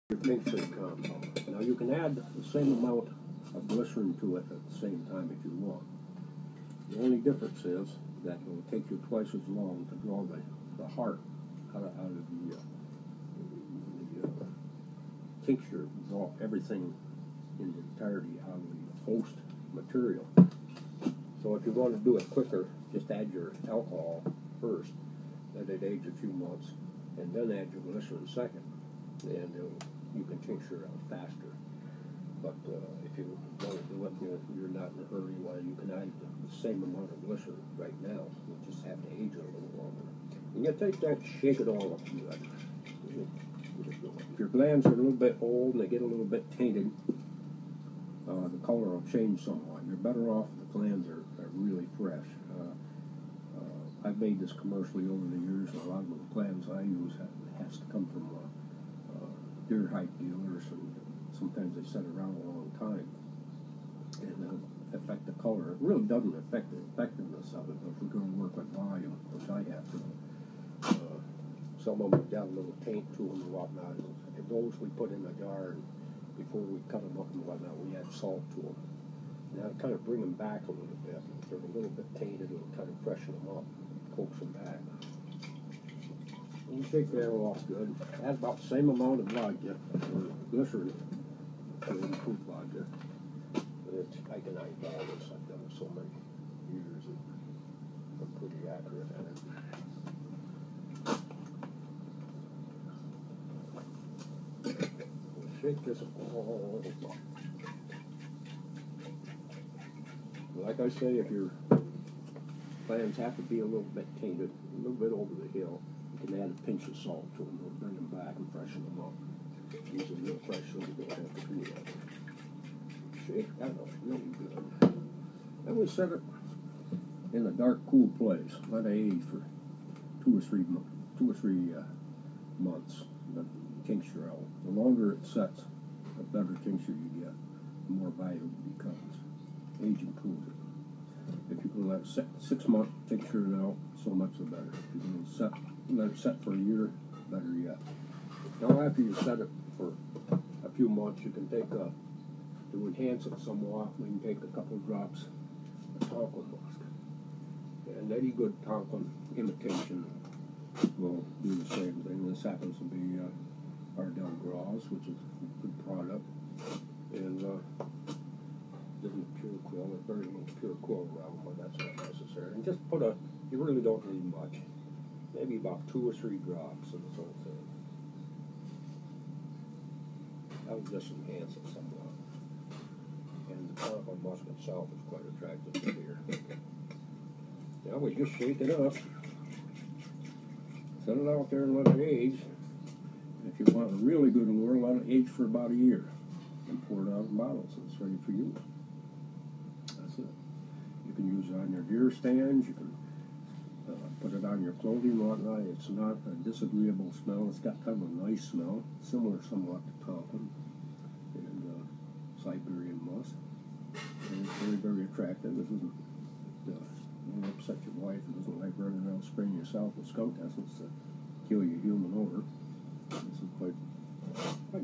your tincture compound. Now you can add the same amount of glycerin to it at the same time if you want. The only difference is that it will take you twice as long to draw the heart out of the tincture, draw everything in the entirety out of the host material. So if you want to do it quicker, just add your alcohol first, let it age a few months, and then add your glycerin second, and you can tincture out faster. But if you want to do it, you're not in a hurry, well, you can add the same amount of glycerin right now. You just have to age it a little longer. And you take that, shake it all up good. If your glands are a little bit old and they get a little bit tainted, the color will change somewhat. You're better off if the glands are really fresh. I've made this commercially over the years, and a lot of the glands I use has to come from deer hide dealers, and sometimes they sit around a long time and affect the color. It really doesn't affect the effectiveness of it, but if we're going to work with volume, which I have to. Some of them have got a little taint to them and whatnot. And those we put in a jar, and before we cut them up and whatnot, we add salt to them. Now kind of bring them back a little bit. If they're a little bit tainted, it'll kind of freshen them up, coax them back. And you shake that off good. Add about the same amount of vodka or glycerin to improve vodka. But I can eyeball this. I've done it so many years, and I'm pretty accurate at it. Shake this all up. Like I say, if your glands have to be a little bit tainted, a little bit over the hill, you can add a pinch of salt to them. It'll bring them back and freshen them up. These are real fresh, so you don't have to do that. Shake that up really good. Then we set it in a dark, cool place. Let it age for 2 or 3 months. The tincture out. The longer it sets, the better tincture you get, the more valuable it becomes. Age improves it. If you can let it set 6 months, tincture it out, so much the better. If you can let it set for a year, better yet. Now after you set it for a few months, you can take to enhance it somewhat, we can take a couple drops of tonquin musk. And any good tonquin imitation will do the same thing. This happens to be Ardell Gras, which is a good product, and isn't pure quill. There's very little pure quill around, but that's not necessary. And just you really don't need much, maybe about 2 or 3 drops of this whole thing. That will just enhance it somewhat. And the tonquin musk itself is quite attractive to beer. Now we just shake it up. Set it out there and let it age. If you want a really good lure, let it age for about a year. And pour it out in bottles, and it's ready for use. That's it. You can use it on your deer stands. You can put it on your clothing and whatnot. It's not a disagreeable smell. It's got kind of a nice smell, similar somewhat to tonquin and Siberian musk. And it's very, very attractive. This isn't you won't upset your wife who doesn't like running around spraying yourself with skunk essence to kill your human odor. This is quite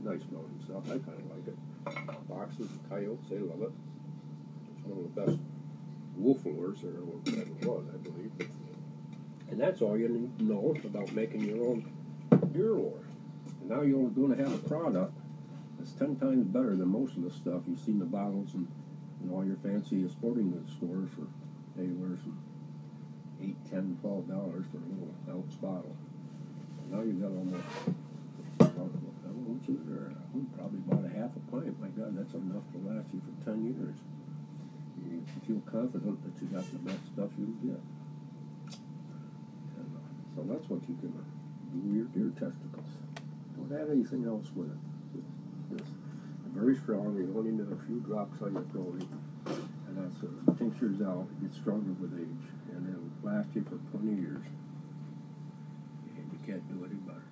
nice smelling stuff. I kind of like it. Foxes and coyotes, they love it. It's one of the best wolf lures there ever was, I believe. And that's all you need to know about making your own deer lure. And now you're going to have a product that's 10 times better than most of the stuff you see in the bottles and all your fancy sporting goods stores for anywhere from $8, $10, $12 for a little ounce bottle. And now you've got almost, probably about a half a pint. My God, that's enough to last you for 10 years. You feel confident that you got the best stuff you can get. And, so that's what you can do with your deer testicles. Don't add anything else with it. Just very strong. You only need a few drops on your clothing. And that's it. The tincture's out. It gets stronger with age. And it'll last you for 20 years. And you can't do any better.